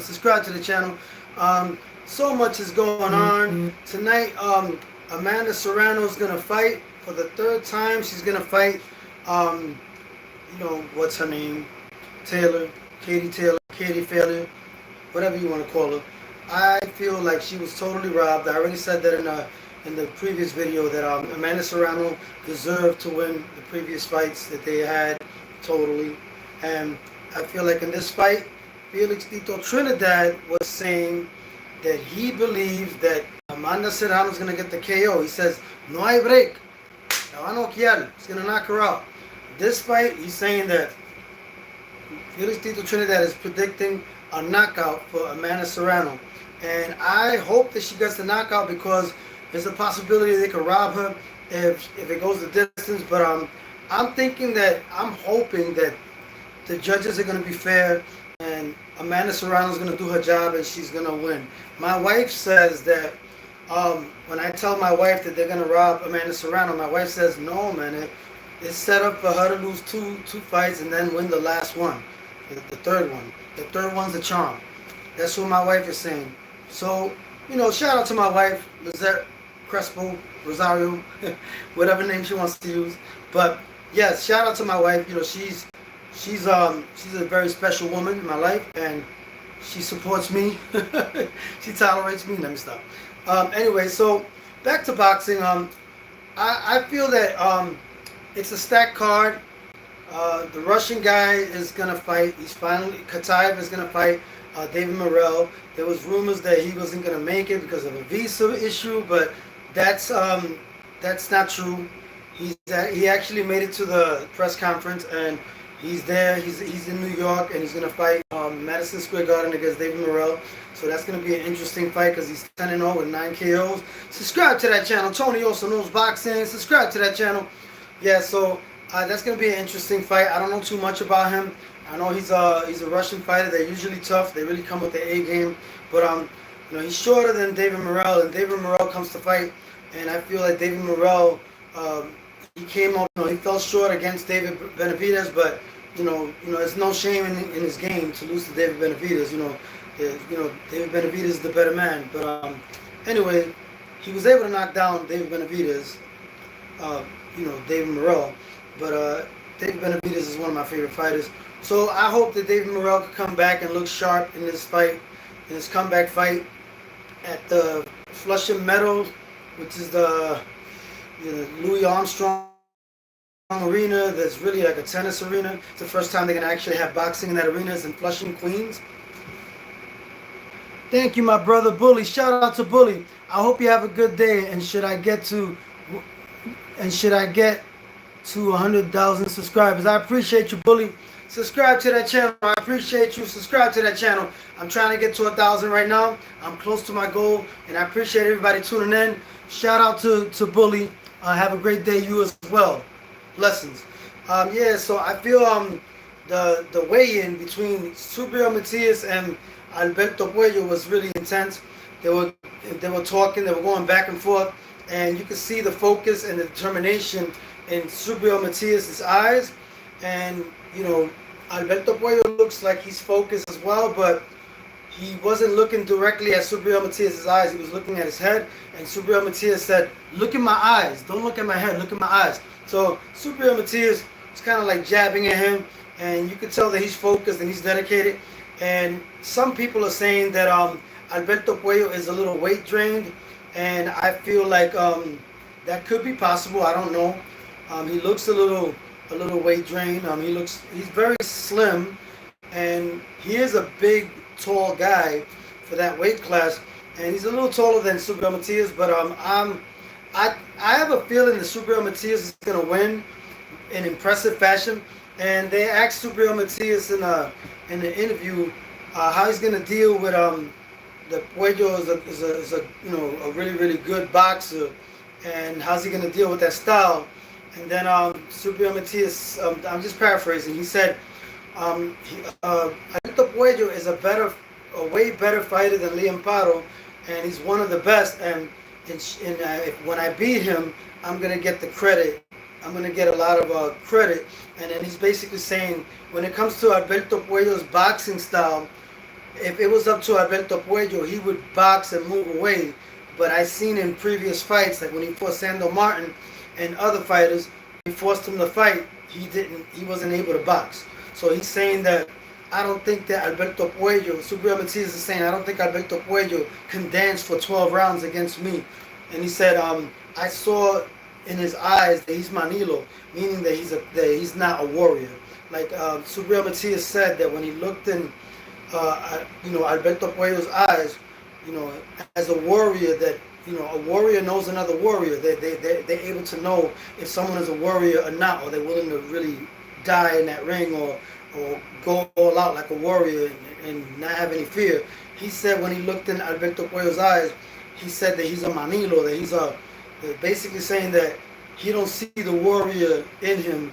subscribe to the channel. So much is going on tonight. Amanda Serrano is gonna fight for the third time. She's gonna fight. What's her name? Taylor, Katie Failure, whatever you want to call her. I feel like she was totally robbed. I already said that in the previous video that Amanda Serrano deserved to win the previous fights that they had totally. And I feel like in this fight, Felix Tito Trinidad was saying that he believes that Amanda Serrano is going to get the KO. He says, no hay break. La va a noquear. He's going to knock her out. This fight, he's saying that Felix Tito Trinidad is predicting a knockout for Amanda Serrano. And I hope that she gets the knockout because there's a possibility they could rob her if it goes the distance. But I'm hoping that the judges are going to be fair and Amanda Serrano is going to do her job and she's going to win. My wife says that when I tell my wife that they're going to rob Amanda Serrano, my wife says, no, man, it's set up for her to lose two fights and then win the last one, the third one. The third one's the charm. That's what my wife is saying. So, shout out to my wife, Lizette Crespo, Rosario, whatever name she wants to use. But yes, shout out to my wife. She's a very special woman in my life, and she supports me. She tolerates me. Let me stop. Anyway, so back to boxing. I feel that it's a stacked card. The Russian guy is gonna fight. Kataev is gonna fight David Morrell. There was rumors that he wasn't gonna make it because of a visa issue, but that's not true. He actually made it to the press conference and he's there. He's in New York and he's gonna fight Madison Square Garden against David Morrell. So that's gonna be an interesting fight because he's 10-0 with 9 KOs. Subscribe to that channel. Tony also knows boxing. Subscribe to that channel. Yeah, so that's gonna be an interesting fight. I don't know too much about him. I know he's a Russian fighter. They're usually tough. They really come with the A game. But he's shorter than David Morrell, and David Morrell comes to fight. And I feel like David Morrell, he came up. He fell short against David Benavidez, but it's no shame in his game to lose to David Benavidez. David Benavidez is the better man. But anyway, he was able to knock down David Benavidez. David Morrell. But David Benavidez is one of my favorite fighters. So I hope that David Morrell can come back and look sharp in this fight, in this comeback fight at the Flushing Meadows, which is the Louis Armstrong arena. That's really like a tennis arena. It's the first time they're gonna actually have boxing in that arena. It's in Flushing, Queens. Thank you, my brother Bully. Shout out to Bully. I hope you have a good day. And should I get to 100,000 subscribers? I appreciate you, Bully. Subscribe to that channel. I appreciate you. Subscribe to that channel. I'm trying to get to 1,000 right now. I'm close to my goal, and I appreciate everybody tuning in. Shout out to Bully. Have a great day, you as well. Blessings. So I feel the weigh-in between Subriel Matias and Alberto Puello was really intense. They were talking. They were going back and forth, and you could see the focus and the determination in Subriel Matias' eyes. And Alberto Puello looks like he's focused as well, but he wasn't looking directly at Subriel Matias' eyes. He was looking at his head, and Subriel Matias said, look in my eyes. Don't look at my head. Look in my eyes. So Subriel Matias was kind of like jabbing at him, and you could tell that he's focused and he's dedicated. And some people are saying that Alberto Puello is a little weight drained, and I feel like that could be possible. I don't know. He looks a little weight drained. He's very slim, and he is a big, tall guy for that weight class, and he's a little taller than Subriel Matias. But I have a feeling that Subriel Matias is going to win in impressive fashion. And they asked Subriel Matias in the interview how he's going to deal with the Puello is a really, really good boxer, and how's he going to deal with that style. And then Subriel Matias, I'm just paraphrasing, he said, Alberto Puello is a way better fighter than Liam Paro, and he's one of the best, and when I beat him, I'm going to get the credit. I'm going to get a lot of credit. And then he's basically saying, when it comes to Alberto Puello's boxing style, if it was up to Alberto Puello, he would box and move away. But I seen in previous fights, like when he fought Sandor Martin and other fighters, he forced him to fight. He wasn't able to box. So he's saying that I don't think that Alberto Puello, Subriel Matias is saying, I don't think Alberto Puello can dance for 12 rounds against me. And he said, I saw in his eyes that he's Manilo, meaning that he's not a warrior. Like Subriel Matias said that when he looked in, Alberto Puello's eyes, as a warrior, that a warrior knows another warrior. They're able to know if someone is a warrior or not, or they're willing to really die in that ring, or go all out like a warrior and not have any fear. He said when he looked in Alberto Puello's eyes, he said that he's a Manilo, that he's basically saying that he don't see the warrior in him,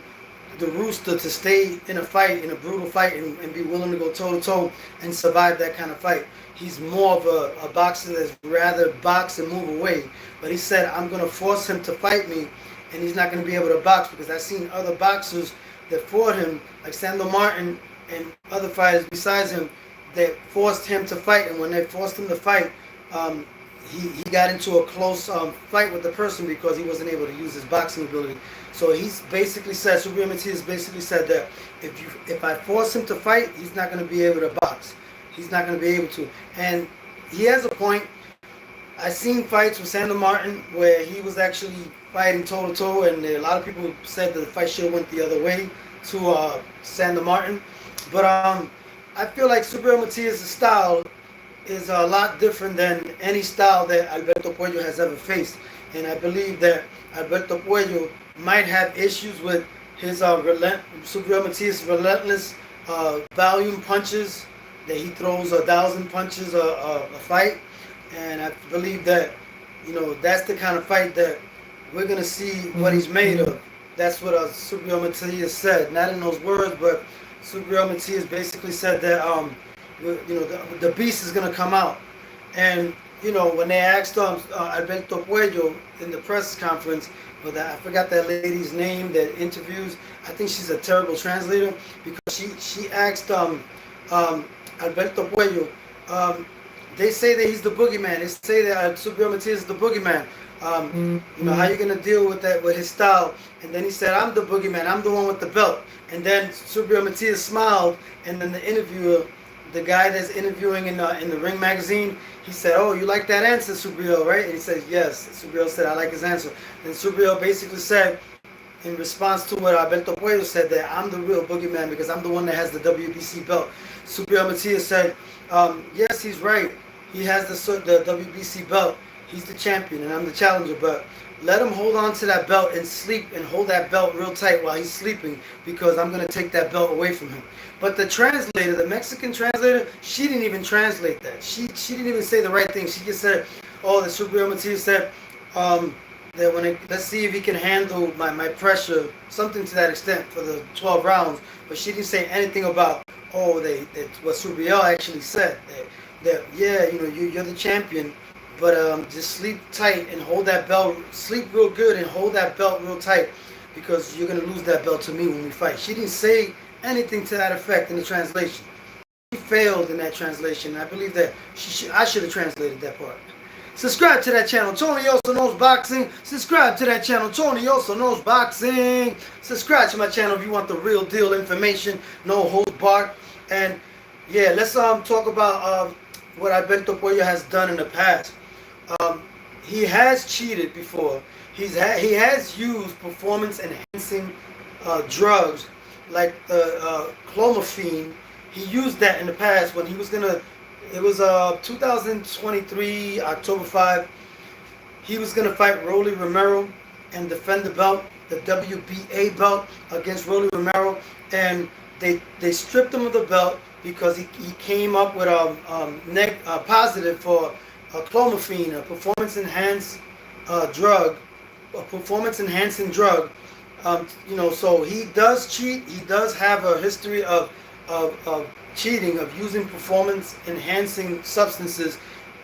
the rooster, to stay in a fight, in a brutal fight, and be willing to go toe-to-toe and survive that kind of fight. He's more of a boxer that's rather box and move away. But he said, I'm going to force him to fight me, and he's not going to be able to box, because I've seen other boxers that fought him, like Sandor Martin and other fighters besides him, that forced him to fight. And when they forced him to fight, he got into a close fight with the person because he wasn't able to use his boxing ability. So he's basically said, Subriel Matias basically said that if I force him to fight, he's not going to be able to box. He's not going to be able to. And he has a point. I've seen fights with Sandor Martin where he was actually fighting toe-to-toe, and a lot of people said that the fight should have went the other way to Sandor Martin. But I feel like Subriel Matias' style is a lot different than any style that Alberto Puello has ever faced. And I believe that Alberto Puello might have issues with his Subriel Matias' relentless volume punches, that he throws 1,000 punches a fight. And I believe that, that's the kind of fight that we're going to see what he's made of. That's what Subriel Matias said. Not in those words, but Subriel Matias basically said that, the beast is going to come out. And, when they asked Alberto Puello in the press conference, but I forgot that lady's name that interviews, I think she's a terrible translator, because she asked Alberto Puello, they say that he's the boogeyman. They say that Subriel Matias is the boogeyman. How you gonna deal with that, with his style? And then he said, I'm the boogeyman. I'm the one with the belt. And then Subriel Matias smiled, and then the interviewer, the guy that's interviewing in the Ring magazine, he said, oh, you like that answer, Subriel, right? And he said, yes. Subriel said, I like his answer. And Subriel basically said, in response to what Alberto Puello said, that I'm the real boogeyman because I'm the one that has the WBC belt. Subriel Matias said, yes, he's right. He has the WBC belt. He's the champion and I'm the challenger, but let him hold on to that belt and sleep and hold that belt real tight while he's sleeping, because I'm going to take that belt away from him. But the translator, the Mexican translator, she didn't even translate that. She didn't even say the right thing. She just said, oh, the Subriel Matias said that let's see if he can handle my pressure, something to that extent, for the 12 rounds. But she didn't say anything about, what Subriel actually said, that yeah, you're the champion, but just sleep tight and hold that belt, sleep real good and hold that belt real tight, because you're going to lose that belt to me when we fight. She didn't say anything to that effect in the translation. She failed in that translation. I believe that I should have translated that part. Subscribe to that channel, Tony Also Knows Boxing. Subscribe to that channel, Tony Also Knows Boxing. Subscribe to my channel if you want the real deal information, no holds barred. And yeah, let's talk about what Alberto Puello has done in the past. He has cheated before. He has used performance-enhancing drugs like clomiphene. He used that in the past when he was gonna. It was 2023 October 5. He was gonna fight Rolly Romero and defend the belt, the WBA belt, against Rolly Romero, and they stripped him of the belt because he came up with a positive for clomiphene, a performance-enhancing drug. So he does cheat. He does have a history of cheating, of using performance-enhancing substances,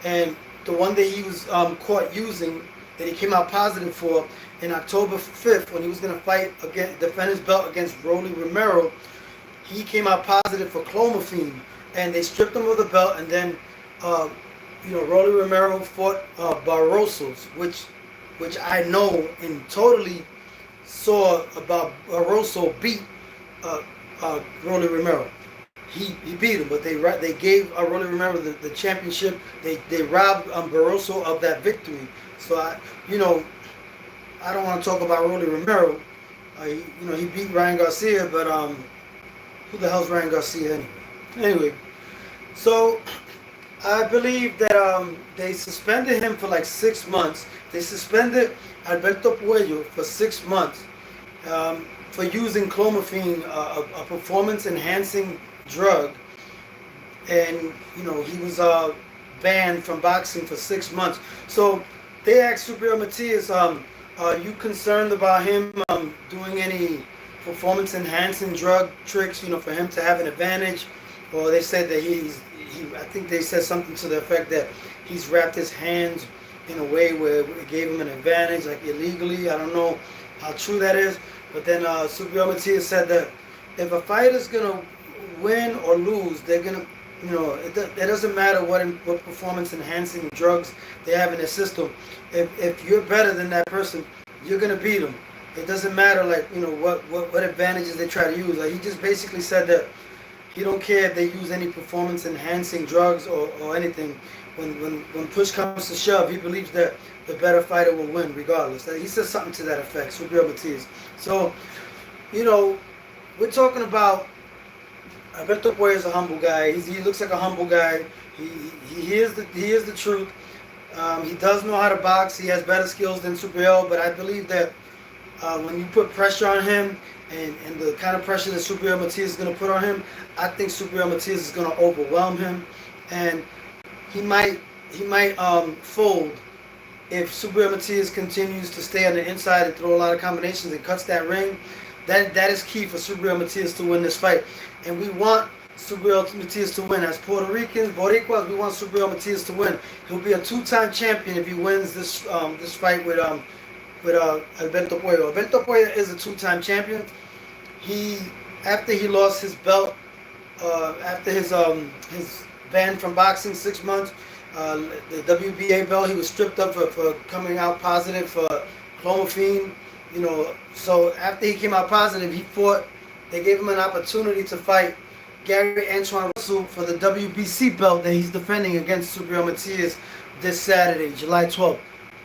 and the one that he was caught using, that he came out positive for in October 5th, when he was going to defend his belt against Rolly Romero, he came out positive for clomiphene. and they stripped him of the belt, and then Rolly Romero fought Barrosos, which I know and totally saw about Barroso beat Rolly Romero. He beat him, but they gave Rolly Romero the championship. They robbed Barroso of that victory. So I don't want to talk about Rolly Romero. He beat Ryan Garcia, but who the hell's Ryan Garcia anyway? Anyway, so I believe that they suspended him for like 6 months. They suspended Alberto Puello for 6 months for using clomiphene, a performance-enhancing drug, and he was banned from boxing for 6 months. So they asked Subriel Matias, are you concerned about him doing any performance-enhancing drug tricks, for him to have an advantage? Or they said that I think they said something to the effect that he's wrapped his hands in a way where it gave him an advantage, like illegally. I don't know how true that is. But then Subriel Matias said that if a fighter's gonna win or lose, they're gonna, it doesn't matter what performance-enhancing drugs they have in their system. If you're better than that person, you're gonna beat them. It doesn't matter what advantages they try to use. Like, he just basically said that he don't care if they use any performance-enhancing drugs or anything. When push comes to shove, he believes that the better fighter will win regardless. He says something to that effect, Subriel Matias. So, we're talking about Alberto Puello is a humble guy. He looks like a humble guy. He hears the truth. He does know how to box. He has better skills than Subriel, but I believe that when you put pressure on him and the kind of pressure that Subriel Matias is going to put on him, I think Subriel Matias is going to overwhelm him, and he might fold if Subriel Matias continues to stay on the inside and throw a lot of combinations and cuts that ring. That is key for Subriel Matias to win this fight, and we want Subriel Matias to win. As Puerto Ricans, Boricuas, we want Subriel Matias to win. He'll be a 2-time champion if he wins this fight with Alberto Puello. Alberto Puello is a 2-time champion. After he lost his belt, after his ban from boxing 6 months, the WBA belt, he was stripped up for coming out positive for clomiphene. So after he came out positive, he fought. They gave him an opportunity to fight Gary Antoine Russell for the WBC belt that he's defending against Subriel Matias this Saturday, July 12th.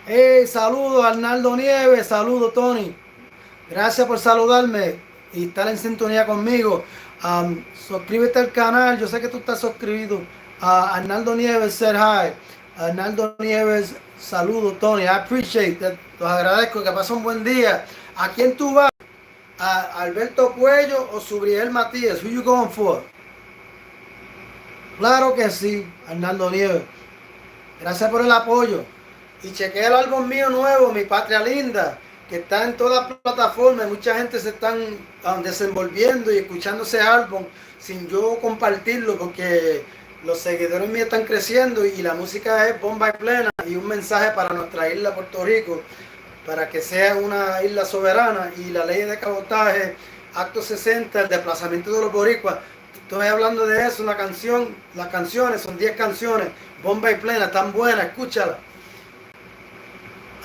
Hey, saludo Arnaldo Nieves, saludo Tony. Gracias por saludarme y estar en sintonía conmigo. Suscríbete al canal, yo sé que tú estás suscrito. Arnaldo Nieves said hi. Arnaldo Nieves, saludo Tony. I appreciate that. Los agradezco, que pasen un buen día. ¿A quién tú vas? ¿A Alberto Puello o Subriel Matias? Who you going for? Claro que sí, Arnaldo Nieves. Gracias por el apoyo. Y chequea el álbum mío nuevo, Mi Patria Linda, que está en todas las plataformas. Mucha gente se están desenvolviendo y escuchando ese álbum sin yo compartirlo, porque los seguidores míos están creciendo y la música es bomba y plena, y un mensaje para nuestra isla Puerto Rico, para que sea una isla soberana. Y la ley de cabotaje, acto 60, el desplazamiento de los boricuas, estoy hablando de eso, una canción. Las canciones son 10 canciones, bomba y plena, tan buena, escúchala.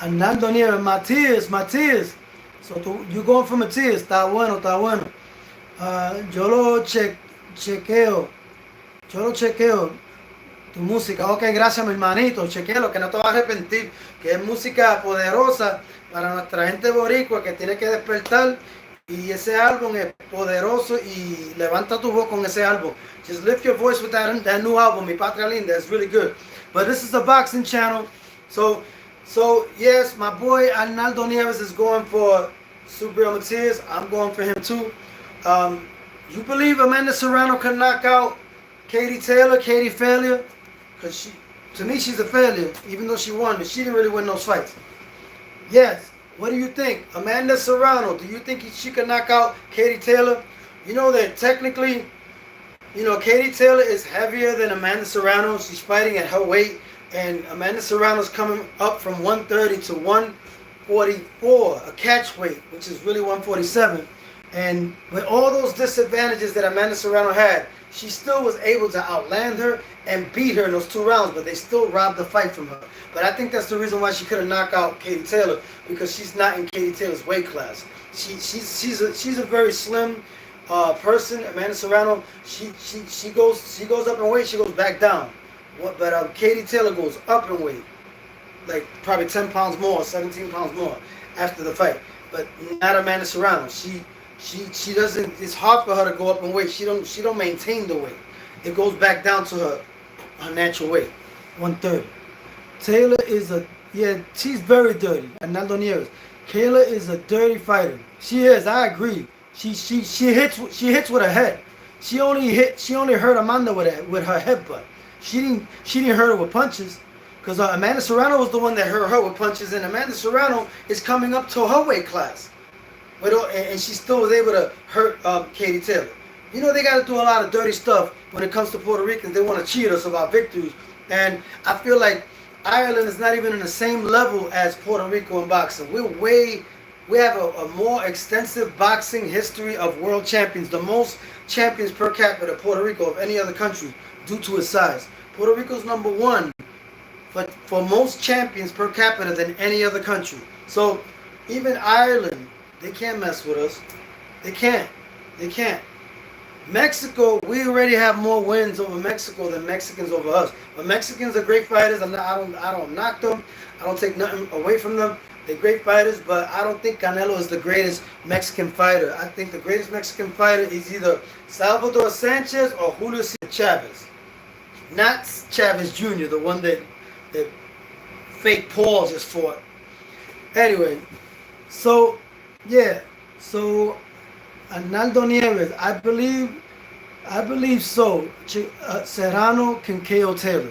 Arnaldo Nieves, Matias. So you going for Matias, está bueno. Yo lo chequeo tu música. Ok, gracias mi hermanito, chequeo, que no te vas a arrepentir, que es música poderosa para nuestra gente boricua que tiene que despertar, y ese álbum es poderoso, y levanta tu voz con ese álbum. Just lift your voice with that new album, Mi Patria Linda. It's really good. But this is a boxing channel, so yes, my boy Arnaldo Nieves is going for Subriel Matias. I'm going for him too. You believe Amanda Serrano can knock out Katie failure? Because to me, she's a failure, even though she won, but she didn't really win those fights. Yes. What do you think? Amanda Serrano, do you think she can knock out Katie Taylor? You know that technically, Katie Taylor is heavier than Amanda Serrano. She's fighting at her weight, and Amanda Serrano's coming up from 130 to 144, a catch weight, which is really 147. And with all those disadvantages that Amanda Serrano had, she still was able to outland her and beat her in those 2 rounds, but they still robbed the fight from her. But I think that's the reason why she couldn't knock out Katie Taylor, because she's not in Katie Taylor's weight class. She's a very slim person. Amanda Serrano, she goes up in weight, she goes back down. But Katie Taylor goes up in weight, like probably 10 pounds more, 17 pounds more after the fight. But not Amanda Serrano. She doesn't. It's hard for her to go up in weight. She don't maintain the weight. It goes back down to her natural weight, 130. Taylor is she's very dirty. Arnaldo Nieves. Kayla is a dirty fighter. She is. I agree. She hits with her head. She only hurt Amanda with her headbutt. She didn't hurt her with punches, because Amanda Serrano was the one that hurt her with punches, and Amanda Serrano is coming up to her weight class. And she still was able to hurt Katie Taylor. You know, they got to do a lot of dirty stuff when it comes to Puerto Ricans. They want to cheat us of our victories. And I feel like Ireland is not even in the same level as Puerto Rico in boxing. We have a more extensive boxing history of world champions. The most champions per capita, Puerto Rico, of any other country, due to its size. Puerto Rico's number 1 for most champions per capita than any other country. So even Ireland, they can't mess with us. They can't. Mexico, we already have more wins over Mexico than Mexicans over us. But Mexicans are great fighters. I don't knock them. I don't take nothing away from them. They're great fighters, but I don't think Canelo is the greatest Mexican fighter. I think the greatest Mexican fighter is either Salvador Sanchez or Julio Cesar Chavez. Not Chavez Jr., the one that fake Paul just fought. Anyway, so Arnaldo Nieves, I believe so. Serrano can KO Taylor.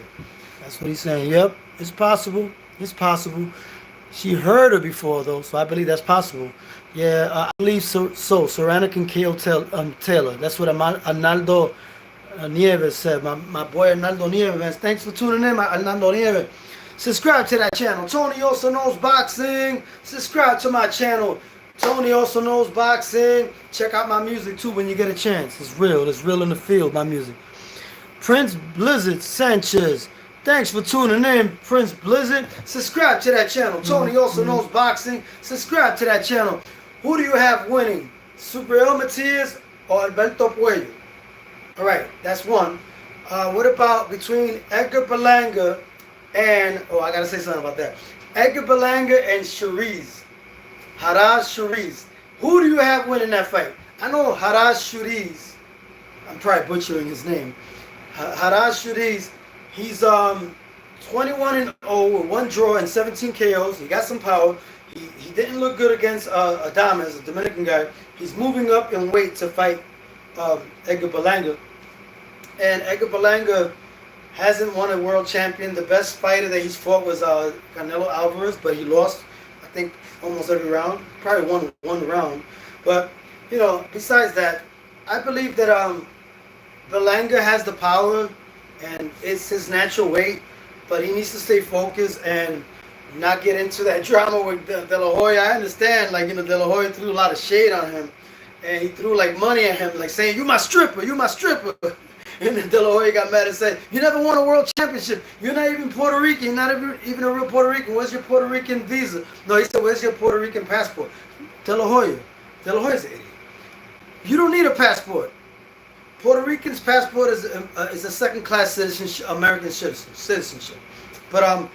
That's what he's saying. Yep, it's possible. It's possible. She heard her before, though, so I believe that's possible. Yeah, I believe so. Serrano can KO Taylor. That's what Arnaldo Nieves said. My boy Arnaldo Nieves, man. Thanks for tuning in, Arnaldo Nieves. Subscribe to that channel. Tony Also Knows Boxing. Subscribe to my channel. Tony Also Knows Boxing. Check out my music, too, when you get a chance. It's real. It's real in the field, my music. Prince Blizzard Sanchez. Thanks for tuning in, Prince Blizzard. Subscribe to that channel. Tony Also Knows Boxing. Subscribe to that channel. Who do you have winning? Subriel Matias or Alberto Puello? All right, that's one. What about between Edgar Berlanga and... Oh, I got to say something about that. Edgar Berlanga and Shariz. Haraz Shariz. Who do you have winning that fight? I know Haraz Shariz. I'm probably butchering his name. Haraz Shariz. He's 21-0 with 1 draw and 17 KOs. He got some power. He didn't look good against Adames, a Dominican guy. He's moving up in weight to fight Edgar Berlanga. And Edgar Berlanga hasn't won a world champion. The best fighter that he's fought was Canelo Alvarez, but he lost, I think, almost every round. Probably won one round. But, you know, besides that, I believe that Berlanga has the power, and it's his natural weight, but he needs to stay focused and not get into that drama with Delahoya. I understand, like, you know, Delahoya threw a lot of shade on him, and he threw, like, money at him, like, saying, you my stripper. And then Delahoya got mad and said, you never won a world championship. You're not even Puerto Rican. You're not even a real Puerto Rican. Where's your Puerto Rican visa? No, he said, where's your Puerto Rican passport? Delahoya's an idiot. You don't need a passport. Puerto Rican's passport is a second-class citizenship, American citizenship. But I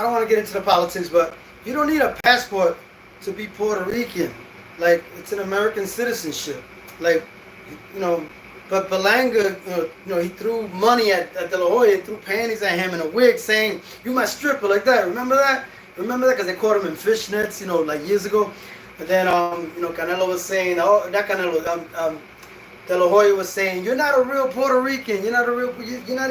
don't want to get into the politics, but you don't need a passport to be Puerto Rican. Like, it's an American citizenship. Like, you know, but Berlanga, you know, he threw money at Delahoya, threw panties at him in a wig, saying, "You my stripper," like that. Remember that? Remember that? Because they caught him in fishnets, you know, like years ago. And then, you know, Canelo was saying, oh, not Canelo, Delahoya was saying, "You're not a real Puerto Rican. You're not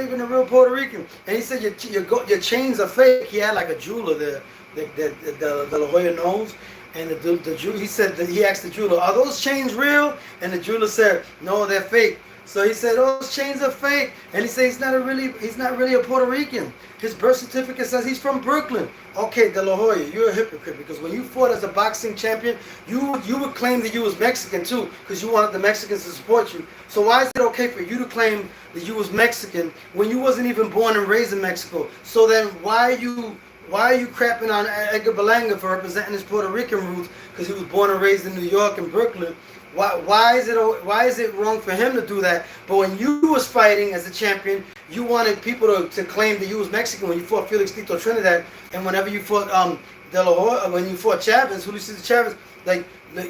even a real Puerto Rican." And he said, "Your chains are fake." He had like a jeweler there, the Delahoya knows. And he said that he asked the jeweler, "Are those chains real?" And the jeweler said, "No, they're fake." So he said, "Oh, those chains are fake," and he said he's not really a Puerto Rican. His birth certificate says he's from Brooklyn. Okay, Delahoya, you're a hypocrite, because when you fought as a boxing champion, you would claim that you was Mexican too, because you wanted the Mexicans to support you. So why is it okay for you to claim that you was Mexican when you wasn't even born and raised in Mexico? So then why are you crapping on Edgar Berlanga for representing his Puerto Rican roots, because he was born and raised in New York and Brooklyn? Why is it wrong for him to do that? But when you was fighting as a champion, you wanted people to claim that you was Mexican when you fought Felix Tito Trinidad, and whenever you fought Delahoya, when you fought Chavez, Julio Cesar Chavez, like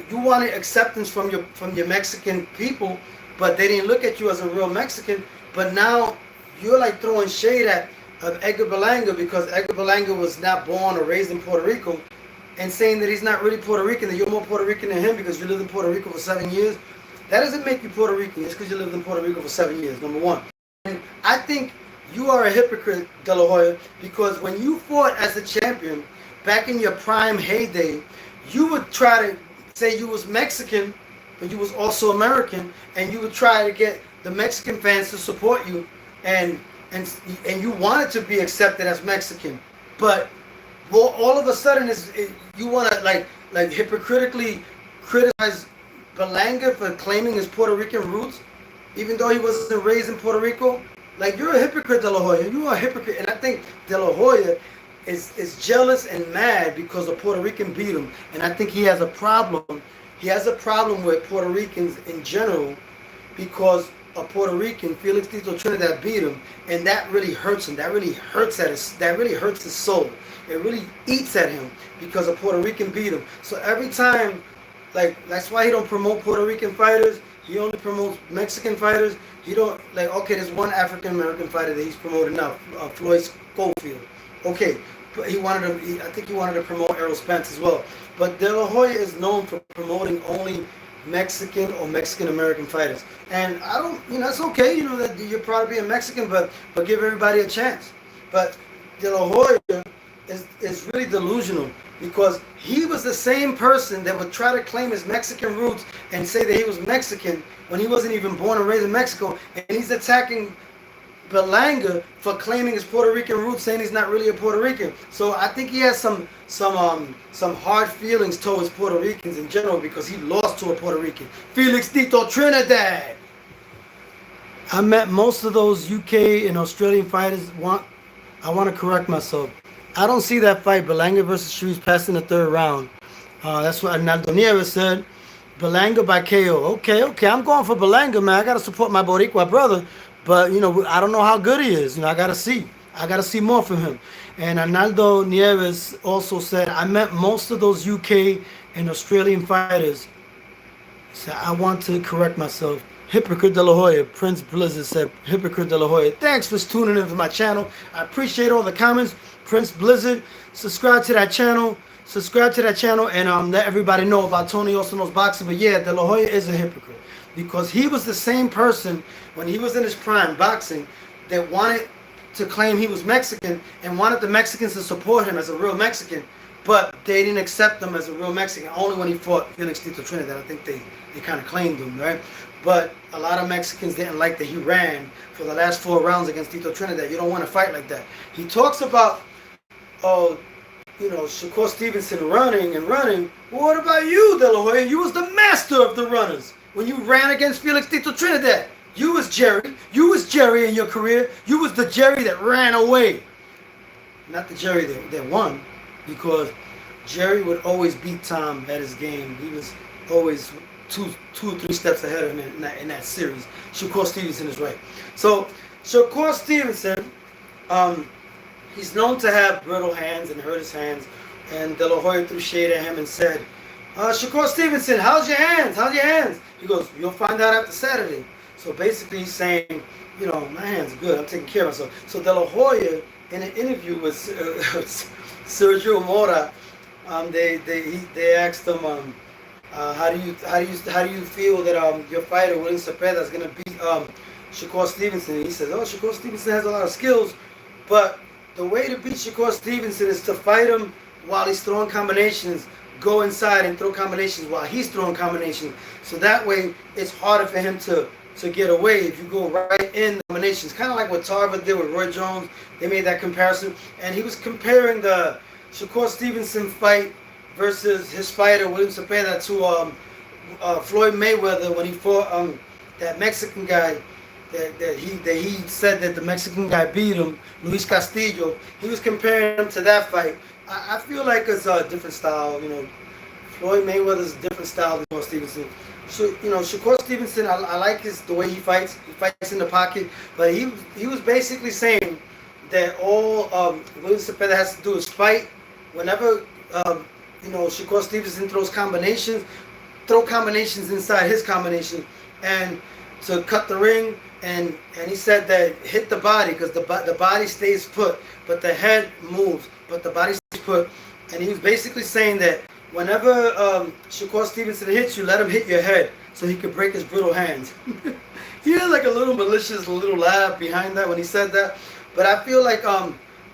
you wanted acceptance from your Mexican people, but they didn't look at you as a real Mexican. But now you're like throwing shade at Edgar Berlanga because Edgar Berlanga was not born or raised in Puerto Rico, and saying that he's not really Puerto Rican, that you're more Puerto Rican than him because you lived in Puerto Rico for 7 years. That doesn't make you Puerto Rican. It's because you lived in Puerto Rico for 7 years, number one. And I think you are a hypocrite, Delahoya, because when you fought as a champion back in your prime heyday, you would try to say you was Mexican, but you was also American, and you would try to get the Mexican fans to support you, and you wanted to be accepted as Mexican. But well, all of a sudden, you want to like hypocritically criticize Berlanga for claiming his Puerto Rican roots, even though he wasn't raised in Puerto Rico. Like, you're a hypocrite, Delahoya. You are a hypocrite, and I think Delahoya is jealous and mad because a Puerto Rican beat him, and I think he has a problem. He has a problem with Puerto Ricans in general because a Puerto Rican, Felix Tito Trinidad, beat him, and that really hurts him. That really hurts his soul. It really eats at him because a Puerto Rican beat him. So every time, like, that's why he don't promote Puerto Rican fighters. He only promotes Mexican fighters. He don't, like, okay, there's one African American fighter that he's promoted now, Floyd Schofield. Okay, but I think he wanted to promote Errol Spence as well. But Delahoya is known for promoting only Mexican or Mexican American fighters, and I don't, it's okay, that you're proud of being Mexican, but give everybody a chance. But Delahoya is really delusional because he was the same person that would try to claim his Mexican roots and say that he was Mexican when he wasn't even born and raised in Mexico, and he's attacking Berlanga for claiming his Puerto Rican roots, saying he's not really a Puerto Rican. So I think he has some hard feelings towards Puerto Ricans in general because he lost to a Puerto Rican, Felix Tito Trinidad. I met most of those UK and Australian fighters. I want to correct myself. I don't see that fight, Berlanga versus Shrews, passing the third round. That's what Arnaldo Nieves said. Berlanga by KO. Okay, I'm going for Berlanga, man. I got to support my Boricua brother. But, I don't know how good he is. I got to see. I got to see more from him. And Arnaldo Nieves also said, I met most of those UK and Australian fighters. So I want to correct myself. Hypocrite Delahoya. Prince Blizzard said, Hypocrite Delahoya. Thanks for tuning into my channel. I appreciate all the comments. Prince Blizzard, subscribe to that channel. And let everybody know about Tony Also Knows Boxing. But yeah, Delahoya is a hypocrite because he was the same person when he was in his prime boxing that wanted to claim he was Mexican and wanted the Mexicans to support him as a real Mexican, but they didn't accept him as a real Mexican. Only when he fought Felix Tito Trinidad, I think they kind of claimed him, right? But a lot of Mexicans didn't like that he ran for the last 4 rounds against Tito Trinidad. You don't want to fight like that. He talks about, Shakur Stevenson running. Well, what about you, Delahoya? You was the master of the runners when you ran against Felix Tito Trinidad. You was Jerry. You was Jerry in your career. You was the Jerry that ran away. Not the Jerry that won, because Jerry would always beat Tom at his game. He was always two or three steps ahead of him in that series. Shakur Stevenson is right. So Shakur Stevenson, he's known to have brittle hands and hurt his hands. And Delahoya threw shade at him and said, Shakur Stevenson, how's your hands? He goes, you'll find out after Saturday. So basically he's saying, my hands are good. I'm taking care of myself. So Delahoya, in an interview with Sergio Mora, they asked him, how do you feel that your fighter William Cepeda is going to beat Shakur Stevenson? And he says, Shakur Stevenson has a lot of skills, but the way to beat Shakur Stevenson is to fight him while he's throwing combinations. Go inside and throw combinations while he's throwing combinations. So that way, it's harder for him to to get away if you go right in the combinations. Kind of like what Tarver did with Roy Jones. They made that comparison. And he was comparing the Shakur Stevenson fight versus his fighter, William Cepeda, to Floyd Mayweather when he fought that Mexican guy that he said that the Mexican guy beat him, Luis Castillo. He was comparing him to that fight. I feel like it's a different style. You know, Floyd Mayweather's a different style than Shakur Stevenson. So, you know, Shakur Stevenson, I like the way he fights. He fights in the pocket, but he was basically saying that all William Cepeda has to do is fight. Whenever you know, Shakur Stevenson throws combinations, throw combinations inside his combination, and to cut the ring. And he said that hit the body, because the body stays put, but the head moves, but the body stays put. And he was basically saying that whenever Shakur Stevenson hits you, let him hit your head so he could break his brittle hands. He had like a little malicious little laugh behind that when he said that. But I feel like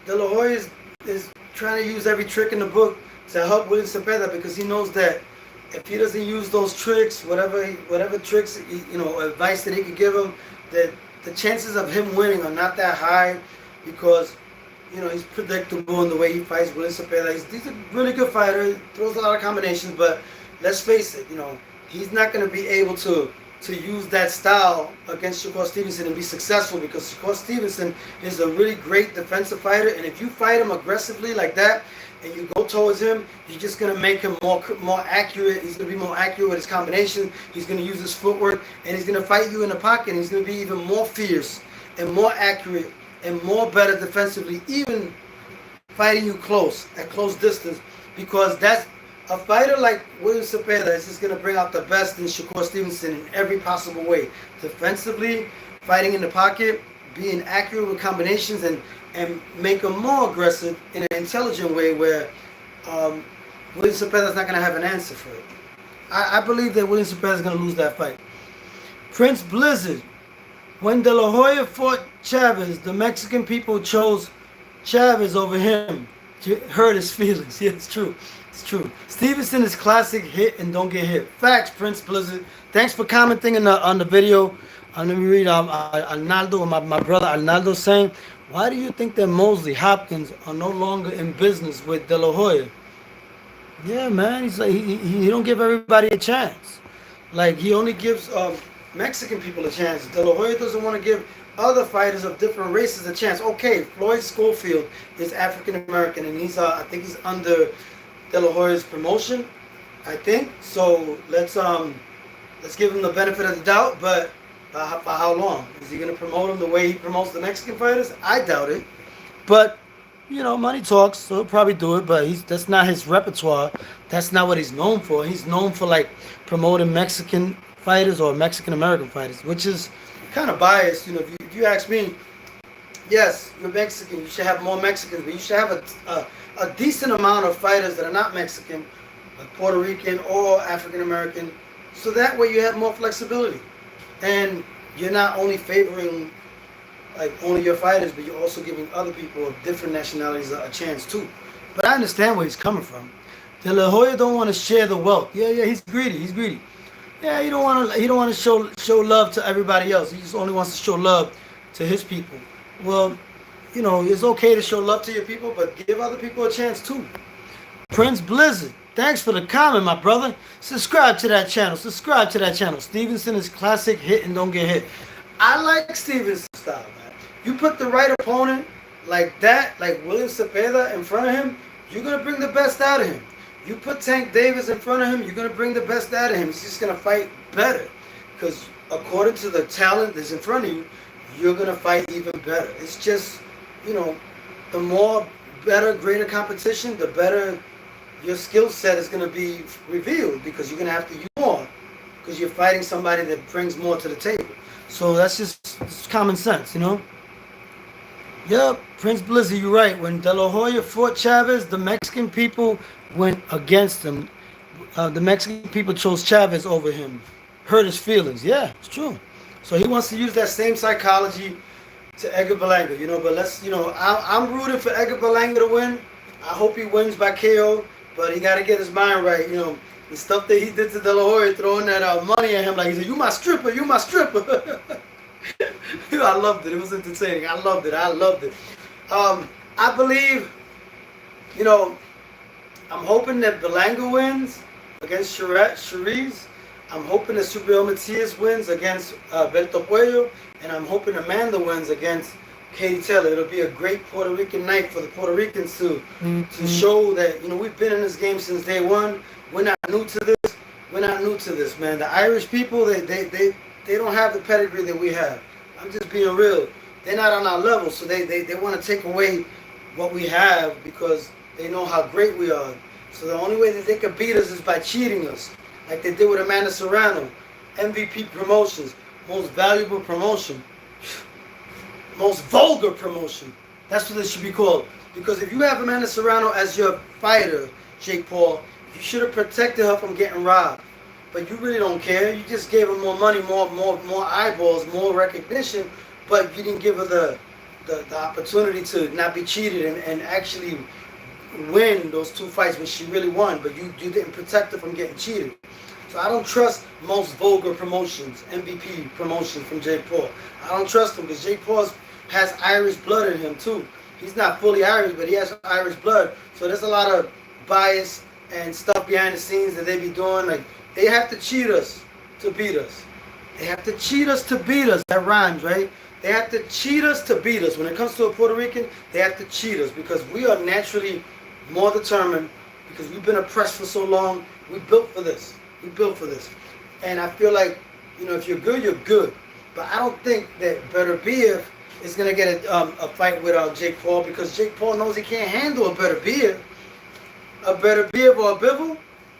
Delahoya is trying to use every trick in the book to help William Cepeda, because he knows that if he doesn't use those tricks, whatever tricks, you know, advice that he could give him, that the chances of him winning are not that high, because, you know, he's predictable in the way he fights. William Cepeda, he's a really good fighter. He throws a lot of combinations, but let's face it, you know, he's not going to be able to use that style against Shakur Stevenson and be successful, because Shakur Stevenson is a really great defensive fighter, and if you fight him aggressively like that and you go towards him, you're just going to make him more accurate. He's going to be more accurate with his combination. He's going to use his footwork, and he's going to fight you in the pocket, and he's going to be even more fierce and more accurate and more better defensively, even fighting you at close distance, because that's a fighter like William Cepeda is just going to bring out the best in Shakur Stevenson in every possible way. Defensively, fighting in the pocket, being accurate with combinations, and make him more aggressive in an intelligent way where William Cepeda is not going to have an answer for it. I believe that William Cepeda is going to lose that fight. Prince Blizzard. When Delahoya fought Chavez, the Mexican people chose Chavez over him. Hurt his feelings. Yeah, it's true. It's true. Stevenson is classic hit and don't get hit. Facts, Prince Blizzard. Thanks for commenting on the video. Let me read Arnaldo, my brother Arnaldo, saying, why do you think that Mosley Hopkins are no longer in business with Delahoya? Yeah, man. He's like, he don't give everybody a chance. Like, he only gives Mexican people a chance. Delahoya doesn't want to give other fighters of different races a chance. Okay, Floyd Schofield is African American, and he's I think he's under Delahoya's promotion, I think. So let's give him the benefit of the doubt. But for how long? Is he going to promote him the way he promotes the Mexican fighters? I doubt it. But you know, money talks, so he'll probably do it. But that's not his repertoire. That's not what he's known for. He's known for like promoting Mexican fighters or Mexican American fighters, which is kind of biased. You know, if you ask me, yes, you're Mexican, you should have more Mexicans, but you should have a decent amount of fighters that are not Mexican, like Puerto Rican or African American, so that way you have more flexibility, and you're not only favoring like only your fighters, but you're also giving other people of different nationalities a chance too. But I understand where he's coming from. Delahoya don't want to share the wealth. Yeah, he's greedy. He's greedy. Yeah, he don't want to show love to everybody else. He just only wants to show love to his people. Well, you know, it's okay to show love to your people, but give other people a chance too. Prince Blizzard, thanks for the comment, my brother. Subscribe to that channel. Stevenson is classic hit and don't get hit. I like Stevenson's style, man. You put the right opponent like that, like William Cepeda in front of him, you're going to bring the best out of him. You put Tank Davis in front of him, you're going to bring the best out of him. He's just going to fight better. Because according to the talent that's in front of you, you're going to fight even better. It's just, you know, the more better, greater competition, the better your skill set is going to be revealed, because you're going to have to use more, because you're fighting somebody that brings more to the table. So that's just common sense, you know? Yep, Prince Blizzard, you're right. When Delahoya fought Chavez, the Mexican people went against him. The Mexican people chose Chavez over him. Hurt his feelings. Yeah, it's true. So he wants to use that same psychology to Edgar Berlanga, you know. But let's, you know, I'm rooting for Edgar Berlanga to win. I hope he wins by KO, but he got to get his mind right, you know. The stuff that he did to Delahoya, throwing that money at him, like he said, "You my stripper, you my stripper." I loved it. It was entertaining. I loved it. I loved it. I believe, you know, I'm hoping that Berlanga wins against Cherise. I'm hoping that Subriel Matias wins against Puertorico, and I'm hoping Amanda wins against Katie Taylor. It'll be a great Puerto Rican night for the Puerto Ricans to show that, you know, we've been in this game since day one. We're not new to this. We're not new to this, man. The Irish people, they don't have the pedigree that we have. I'm just being real. They're not on our level, so they want to take away what we have because they know how great we are. So the only way that they can beat us is by cheating us, like they did with Amanda Serrano. MVP promotions, most valuable promotion, most vulgar promotion. That's what it should be called. Because if you have Amanda Serrano as your fighter, Jake Paul, you should have protected her from getting robbed. But you really don't care. You just gave her more money, more eyeballs, more recognition, but you didn't give her the opportunity to not be cheated and actually win those two fights, which she really won, but you didn't protect her from getting cheated. So I don't trust most vulgar promotions, MVP promotions from Jake Paul. I don't trust him because Jake Paul has Irish blood in him too. He's not fully Irish, but he has Irish blood. So there's a lot of bias and stuff behind the scenes that they be doing. Like, they have to cheat us to beat us. They have to cheat us to beat us. That rhymes, right? They have to cheat us to beat us. When it comes to a Puerto Rican, they have to cheat us because we are naturally more determined because we've been oppressed for so long. We built for this. We built for this. And I feel like, you know, if you're good, you're good. But I don't think that Beterbiev is going to get a fight with Jake Paul because Jake Paul knows he can't handle a Beterbiev. A Beterbiev or a Bivol?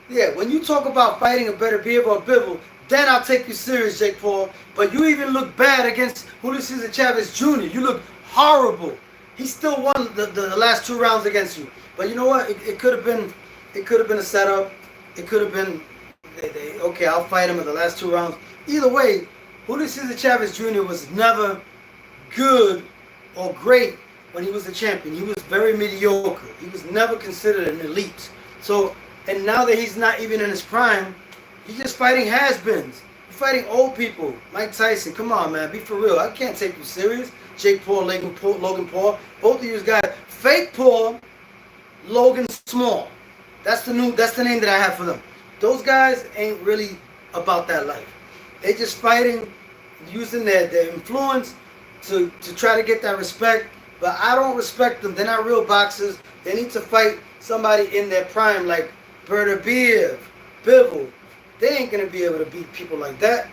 Yeah, when you talk about fighting a Beterbiev or a Bivol, then I'll take you serious, Jake Paul. But you even look bad against Julio Cesar Chavez Jr. You look horrible. He still won the last 2 rounds against you. But you know what? It could have been a setup. It could have been okay, I'll fight him in the last 2 rounds. Either way, Julio Cesar Chavez Jr. was never good or great when he was a champion. He was very mediocre. He was never considered an elite. So, and now that he's not even in his prime, he's just fighting has-beens. You're fighting old people. Mike Tyson, come on, man, be for real. I can't take you serious. Jake Paul, Logan Paul. Both of you guys, fake Paul, Logan Small. That's the name that I have for them. Those guys ain't really about that life. They just fighting, using their influence to try to get that respect. But I don't respect them. They're not real boxers. They need to fight somebody in their prime like Beterbiev, Bivol. They ain't going to be able to beat people like that.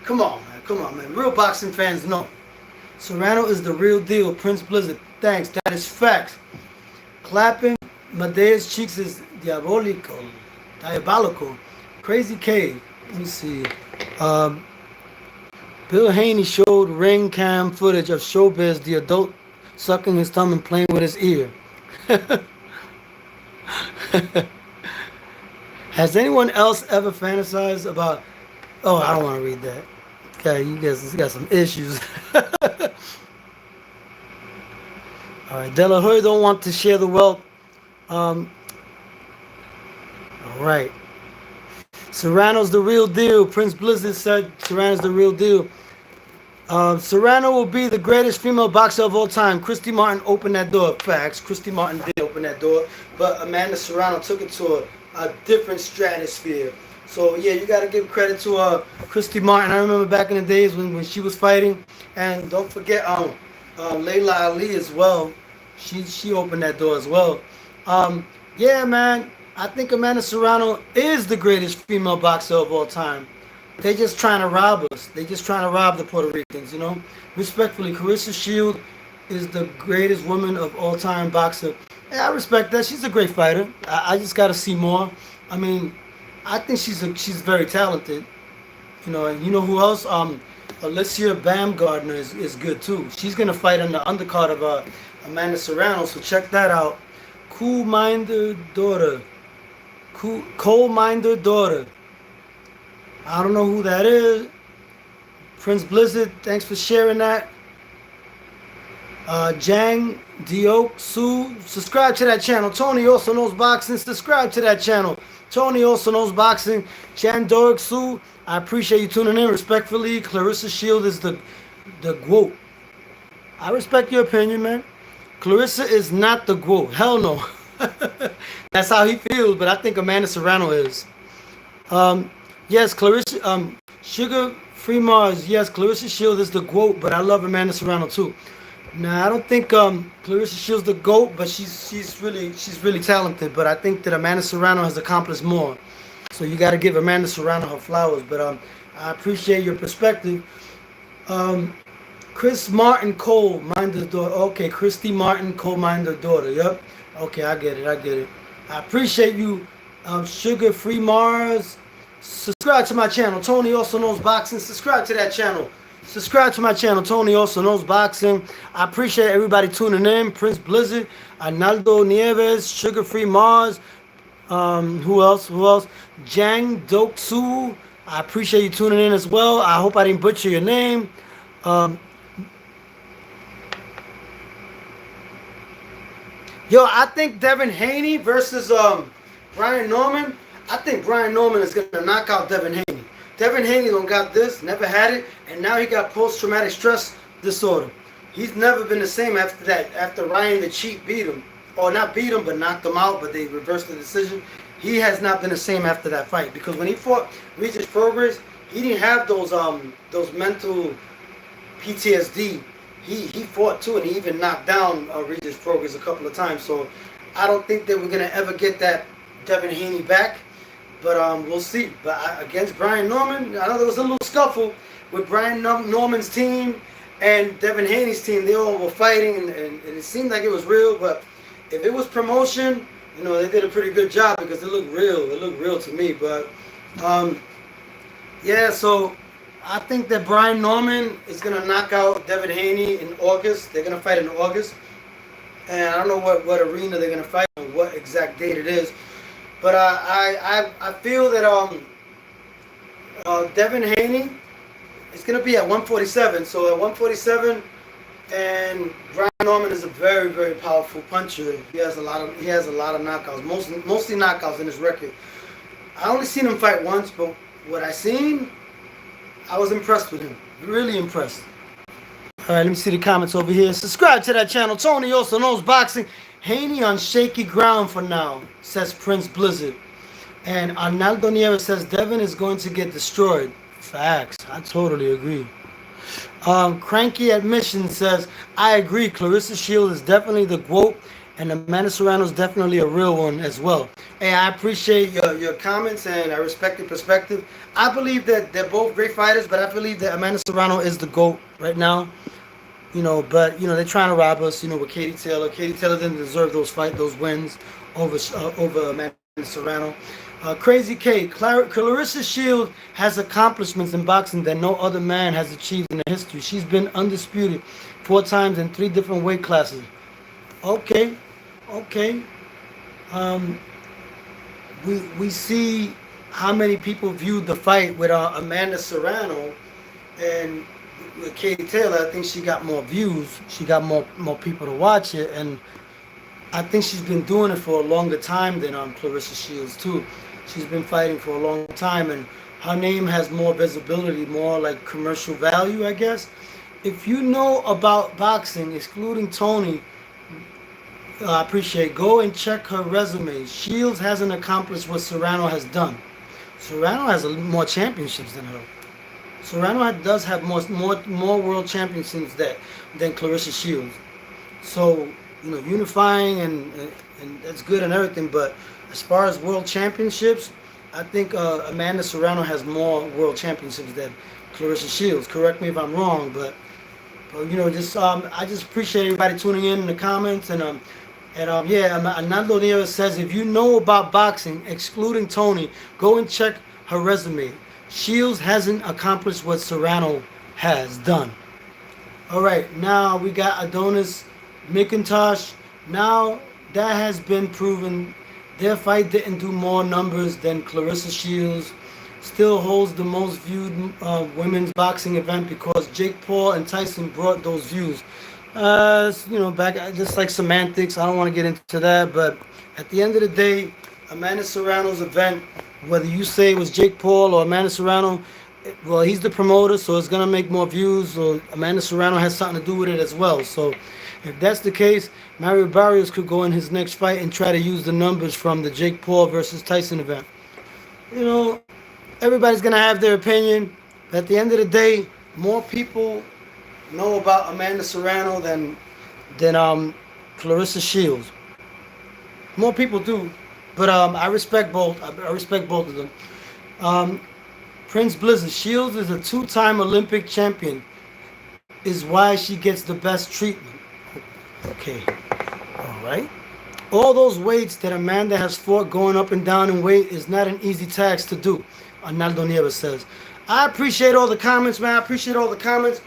Come on, man. Come on, man. Real boxing fans know. Serrano is the real deal. Prince Blizzard. Thanks. That is facts. Clapping Medea's cheeks is diabolical. Crazy K. Let me see. Bill Haney showed ring cam footage of Showbiz, the adult sucking his thumb and playing with his ear. Has anyone else ever fantasized about... Oh, I don't want to read that. Okay, you guys got some issues. All right, Delahoya don't want to share the wealth. All right. Serrano's the real deal. Prince Blizzard said Serrano's the real deal. Serrano will be the greatest female boxer of all time. Christy Martin opened that door. Facts. Christy Martin did open that door. But Amanda Serrano took it to a different stratosphere. So, yeah, you got to give credit to Christy Martin. I remember back in the days when she was fighting. And don't forget Layla Ali as well. She opened that door as well. Yeah, man. I think Amanda Serrano is the greatest female boxer of all time. They just trying to rob us. They just trying to rob the Puerto Ricans, you know. Respectfully, Carissa Shield is the greatest woman of all time boxer. Yeah, I respect that. She's a great fighter. I just got to see more. I mean, I think she's very talented. You know, and you know who else? Alicia Baumgardner is good too. She's gonna fight on the undercard of Amanda Serrano. So check that out. Coal-minded daughter. Coal-minded daughter. I don't know who that is. Prince Blizzard, thanks for sharing that. Jang Diok Su, subscribe to that channel. Tony also knows boxing, subscribe to that channel. Tony also knows boxing. Jan Dork Su, I appreciate you tuning in. Respectfully, Clarissa Shield is the GOAT. I respect your opinion, man. Clarissa is not the GOAT. Hell no. That's how he feels, but I think Amanda Serrano is. Yes, Clarissa, Sugar Free Mars, yes, Clarissa Shield is the GOAT, but I love Amanda Serrano too. Now, I don't think Clarissa Shield's the GOAT, but she's really talented. But I think that Amanda Serrano has accomplished more. So you got to give Amanda Serrano her flowers. But I appreciate your perspective. Chris Martin Cole, Minder's daughter. Okay, Christy Martin Cole, Minder's daughter. Yep. Okay, I get it. I appreciate you, Sugar Free Mars. Subscribe to my channel. Tony also knows boxing. Subscribe to that channel. Subscribe to my channel. Tony also knows boxing. I appreciate everybody tuning in. Prince Blizzard, Arnaldo Nieves, Sugar Free Mars. Who else? Jang Doksu. I appreciate you tuning in as well. I hope I didn't butcher your name. Yo, I think Devin Haney versus Brian Norman. I think Brian Norman is gonna knock out Devin Haney. Devin Haney don't got this, never had it, and now he got post-traumatic stress disorder. He's never been the same after that. After Ryan the Cheat beat him, or not beat him, but knocked him out, but they reversed the decision. He has not been the same after that fight, because when he fought Regis Progress, he didn't have those mental PTSD. He fought too, and he even knocked down Regis Progress a couple of times. So I don't think that we're gonna ever get that Devin Haney back. But we'll see. But against Brian Norman, I know there was a little scuffle with Brian Norman's team and Devin Haney's team. They all were fighting, and it seemed like it was real. But if it was promotion, you know, they did a pretty good job because it looked real. It looked real to me. But yeah, so I think that Brian Norman is gonna knock out Devin Haney in August. They're gonna fight in August, and I don't know what arena they're gonna fight or what exact date it is. But I feel that Devin Haney is going to be at 147. So at 147, and Brian Norman is a very, very powerful puncher. He has a lot of knockouts, mostly knockouts in his record. I only seen him fight once, but what I seen, I was impressed with him. Really impressed. All right, let me see the comments over here. Subscribe to that channel. Tony also knows boxing. Haney on shaky ground for now, says Prince Blizzard. And Arnaldo Nieves says Devin is going to get destroyed. Facts. I totally agree. Cranky Admission says, I agree. Clarissa Shield is definitely the GOAT, and Amanda Serrano is definitely a real one as well. Hey, I appreciate your comments, and I respect your perspective. I believe that they're both great fighters, but I believe that Amanda Serrano is the GOAT right now. You know, but you know they're trying to rob us. You know, with Katie Taylor. Katie Taylor didn't deserve those wins over Amanda Serrano. Crazy K. Clarissa Shield has accomplishments in boxing that no other man has achieved in the history. She's been undisputed 4 times in 3 different weight classes. Okay. We see how many people viewed the fight with Amanda Serrano, and with Katie Taylor, I think she got more views. She got more people to watch it, and I think she's been doing it for a longer time than Clarissa Shields too. She's been fighting for a long time, and her name has more visibility, more like commercial value, I guess. If you know about boxing, excluding Tony, I appreciate. Go and check her resume. Shields hasn't accomplished what Serrano has done. Serrano has more championships than her. Serrano does have more world championships than Clarissa Shields. So, you know, unifying and that's good and everything, but as far as world championships, I think Amanda Serrano has more world championships than Clarissa Shields. Correct me if I'm wrong, but you know, just I just appreciate everybody tuning in the comments, and yeah, Arnaldo Nieves says if you know about boxing, excluding Tony, go and check her resume. Shields hasn't accomplished what Serrano has done. All right, now we got Adonis McIntosh. Now that has been proven. Their fight didn't do more numbers than Clarissa Shields. Still holds the most viewed women's boxing event because Jake Paul and Tyson brought those views. You know, back just like semantics. I don't want to get into that, but at the end of the day, Amanda Serrano's event, whether you say it was Jake Paul or Amanda Serrano, well, he's the promoter, so it's gonna make more views. Or Amanda Serrano has something to do with it as well. So, if that's the case, Mario Barrios could go in his next fight and try to use the numbers from the Jake Paul versus Tyson event. You know, everybody's gonna have their opinion. But at the end of the day, more people know about Amanda Serrano than Clarissa Shields. More people do, but I respect both. I respect both of them. Um, Prince Blizzard Shields is a two-time Olympic champion. Is why she gets the best treatment. Okay, all right. All those weights that Amanda has fought going up and down in weight is not an easy task to do, Arnaldo Nieves says. I appreciate all the comments, man. I appreciate all the comments.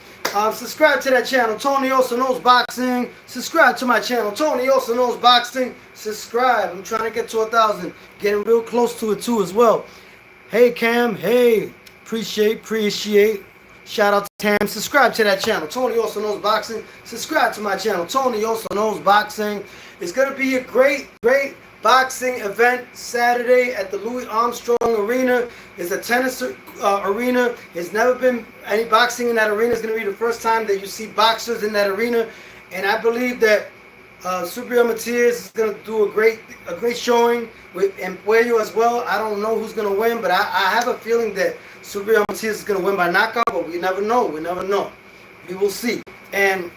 Subscribe to that channel, Tony Also Knows Boxing. Subscribe to my channel, Tony Also Knows Boxing. Subscribe. I'm trying to get to 1,000. Getting real close to it too as well. Hey, Cam. Hey. Appreciate. Shout out to Tam. Subscribe to that channel, Tony Also Knows Boxing. Subscribe to my channel, Tony Also Knows Boxing. It's going to be a great boxing event Saturday at the Louis Armstrong Arena. It's a tennis arena. There's never been any boxing in that arena. It's going to be the first time that you see boxers in that arena. And I believe that Subriel Matias is going to do a great showing with Puello as well. I don't know who's going to win, but I have a feeling that Subriel Matias is going to win by knockout, but we never know. We will see. And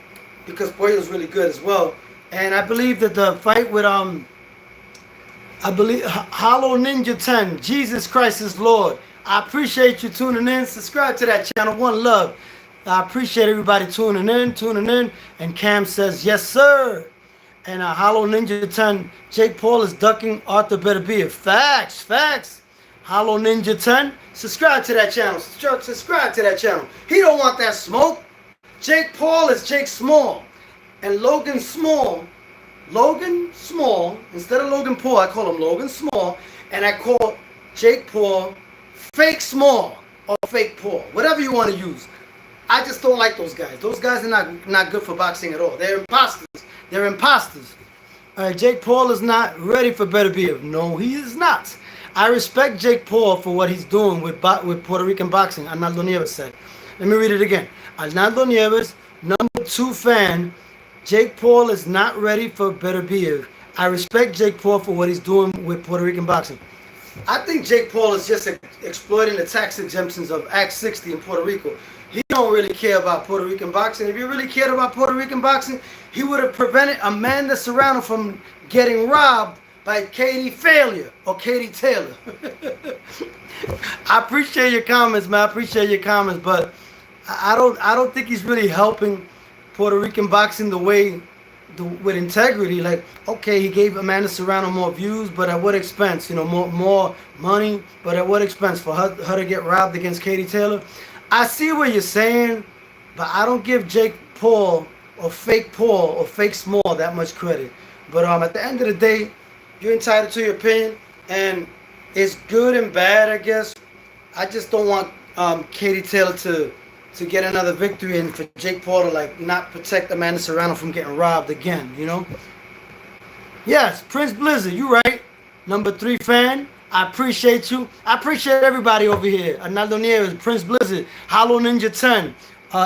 because Puello is really good as well. And I believe that the fight with Hollow Ninja 10, Jesus Christ is Lord. I appreciate you tuning in. Subscribe to that channel. One love. I appreciate everybody tuning in. And Cam says, yes, sir. And Hollow Ninja 10, Jake Paul is ducking Arthur Beterbiev. Facts. Hollow Ninja 10, subscribe to that channel. Subscribe to that channel. He don't want that smoke. Jake Paul is Jake Small. And Logan Small, instead of Logan Paul, I call him Logan Small. And I call Jake Paul Fake Small or Fake Paul. Whatever you want to use. I just don't like those guys. Those guys are not good for boxing at all. They're imposters. All right, Jake Paul is not ready for Beterbiev. No, he is not. I respect Jake Paul for what he's doing with Puerto Rican boxing, Arnaldo Nieves said. Let me read it again. Arnaldo Nieves, number 2 fan, Jake Paul is not ready for Beterbiev. I respect Jake Paul for what he's doing with Puerto Rican boxing. I think Jake Paul is just exploiting the tax exemptions of Act 60 in Puerto Rico. He don't really care about Puerto Rican boxing. If he really cared about Puerto Rican boxing, he would have prevented Amanda Serrano from getting robbed by Katie Taylor. I appreciate your comments, man. I appreciate your comments, but I don't think he's really helping Puerto Rican boxing with integrity. Like, okay, he gave Amanda Serrano more views, but at what expense? You know, more money, but at what expense? For her to get robbed against Katie Taylor? I see what you're saying, but I don't give Jake Paul or Fake Small that much credit. But at the end of the day, you're entitled to your opinion, and it's good and bad, I guess. I just don't want Katie Taylor to get another victory and for Jake Paul to not protect Amanda Serrano from getting robbed again, you know? Yes, Prince Blizzard, you right. Number 3 fan. I appreciate you. I appreciate everybody over here. Arnaldo Nieves, Prince Blizzard, Hollow Ninja 10,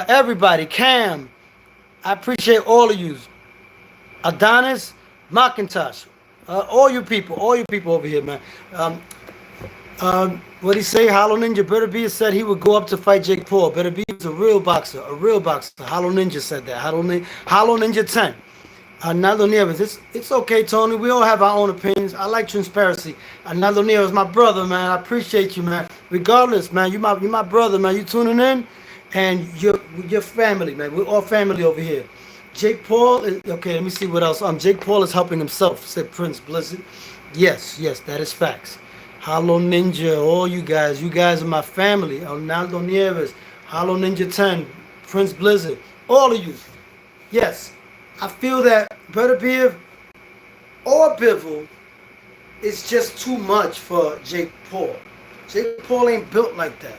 everybody, Cam. I appreciate all of you. Adonis, McIntosh, all you people over here, man. What he say? Hollow Ninja Beterbiev said he would go up to fight Jake Paul. Beterbiev is a real boxer. Hollow Ninja said that. Hollow Ninja 10. Arnaldo Nieves, it's okay, Tony. We all have our own opinions. I like transparency. Arnaldo Nieves, my brother, man. I appreciate you, man. Regardless, man, you my brother, man. You tuning in, and you're family, man. We're all family over here. Jake Paul is okay. Let me see what else. Jake Paul is helping himself, said Prince Blizzard. Yes, that is facts. Hollow Ninja, all you guys are my family. Arnaldo Nieves, Hollow Ninja 10, Prince Blizzard, all of you. Yes. I feel that Beterbiev or Bivol is just too much for Jake Paul. Jake Paul ain't built like that.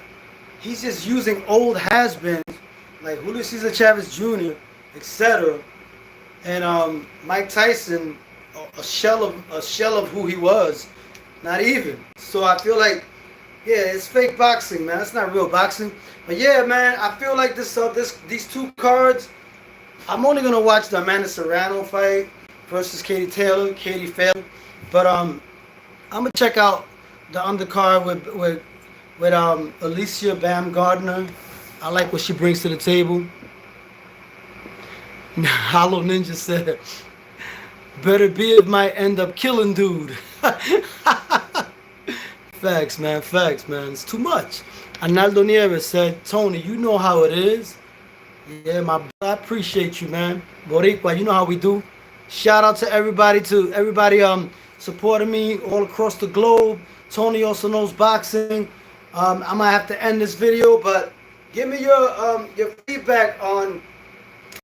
He's just using old has-beens like Julio Cesar Chavez Jr., etc., and Mike Tyson, a shell of who he was, not even. So I feel like, yeah, it's fake boxing, man. It's not real boxing. But yeah, man, I feel like these two cards. I'm only gonna watch the Amanda Serrano fight versus Katie Taylor. Katie failed, but I'm gonna check out the undercard with Alicia Bam Gardner. I like what she brings to the table. Hollow Ninja said, "Better be it might end up killing dude." Facts, man. Facts, man. It's too much. Arnaldo Nieves said, "Tony, you know how it is." Yeah, I appreciate you, man. Boricua, you know how we do. Shout out to everybody supporting me all across the globe. Tony also knows boxing. I might have to end this video, but give me your feedback on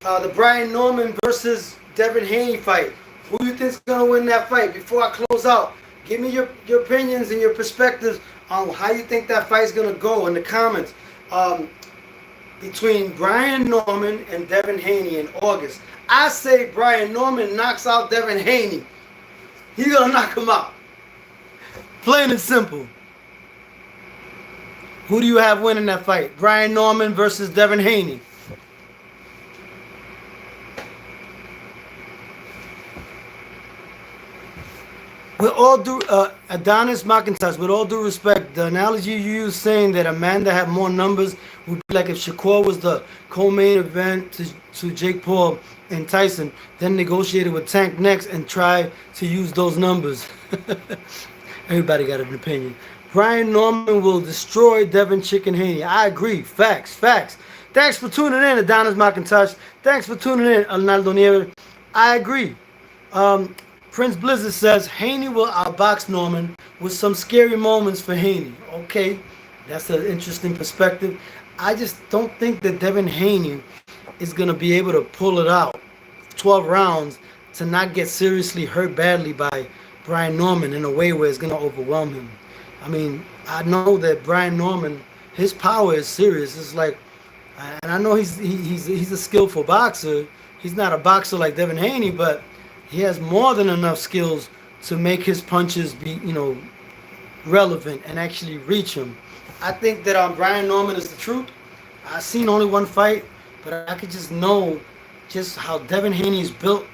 the Brian Norman versus Devin Haney fight. Who you think's gonna win that fight? Before I close out, give me your opinions and your perspectives on how you think that fight's gonna go in the comments. Between Brian Norman and Devin Haney in August. I say Brian Norman knocks out Devin Haney. He's gonna knock him out. Plain and simple. Who do you have winning that fight? Brian Norman versus Devin Haney. With all due, Adonis McIntosh, with all due respect, the analogy you use saying that Amanda had more numbers would be like if Shakur was the co-main event to Jake Paul and Tyson, then negotiated with Tank next and tried to use those numbers. Everybody got an opinion. Brian Norman will destroy Devin Chicken Haney. I agree. Facts. Thanks for tuning in, Adonis McIntosh. Thanks for tuning in, Arnaldo Nieves. I agree. Prince Blizzard says Haney will outbox Norman with some scary moments for Haney. Okay, that's an interesting perspective. I just don't think that Devin Haney is going to be able to pull it out 12 rounds to not get seriously hurt badly by Brian Norman in a way where it's going to overwhelm him. I mean, I know that Brian Norman, his power is serious. It's like, and I know he's a skillful boxer. He's not a boxer like Devin Haney, but he has more than enough skills to make his punches be, relevant and actually reach him. I think that Brian Norman is the truth. I've seen only one fight, but I could just know just how Devin Haney is built.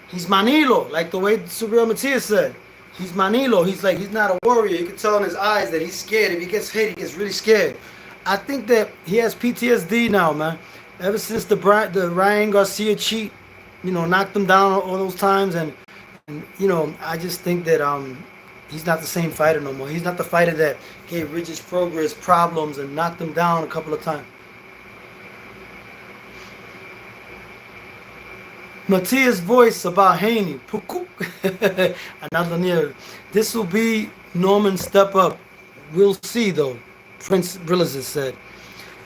He's Manilo, like the way Subriel Matias said. He's Manilo. He's not a warrior. You can tell in his eyes that he's scared. If he gets hit, he gets really scared. I think that he has PTSD now, man. Ever since the Ryan Garcia cheat, knocked him down all those times, and I just think that he's not the same fighter no more. He's not the fighter that gave Regis Progress problems and knocked him down a couple of times. Matias' voice about Haney. Another near. This will be Norman's step up. We'll see though, Prince Brillis said.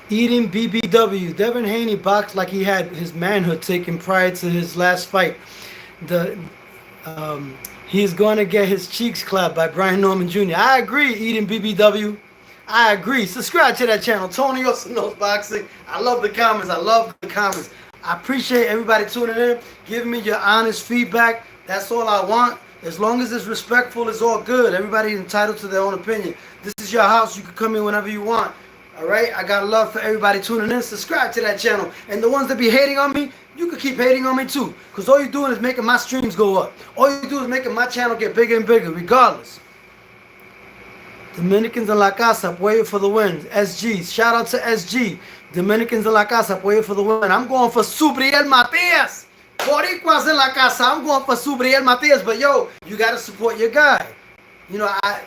Eating BBW. Devin Haney boxed like he had his manhood taken prior to his last fight. He's going to get his cheeks clapped by Brian Norman Jr. I agree, Eating BBW. I agree. Subscribe to that channel. Tony also knows boxing. I love the comments. I appreciate everybody tuning in, giving me your honest feedback. That's all I want. As long as it's respectful, it's all good. Everybody's entitled to their own opinion. This is your house. You can come in whenever you want. Alright, I got love for everybody tuning in. Subscribe to that channel. And the ones that be hating on me, you can keep hating on me too. Because all you're doing is making my streams go up. All you do is making my channel get bigger and bigger, regardless. Dominicans in La Casa, apoyo for the win. SG, shout out to SG. Dominicans in La Casa, apoyo for the win. I'm going for Subriel Matias. Boricuas in La Casa, I'm going for Subriel Matias. But yo, you got to support your guy.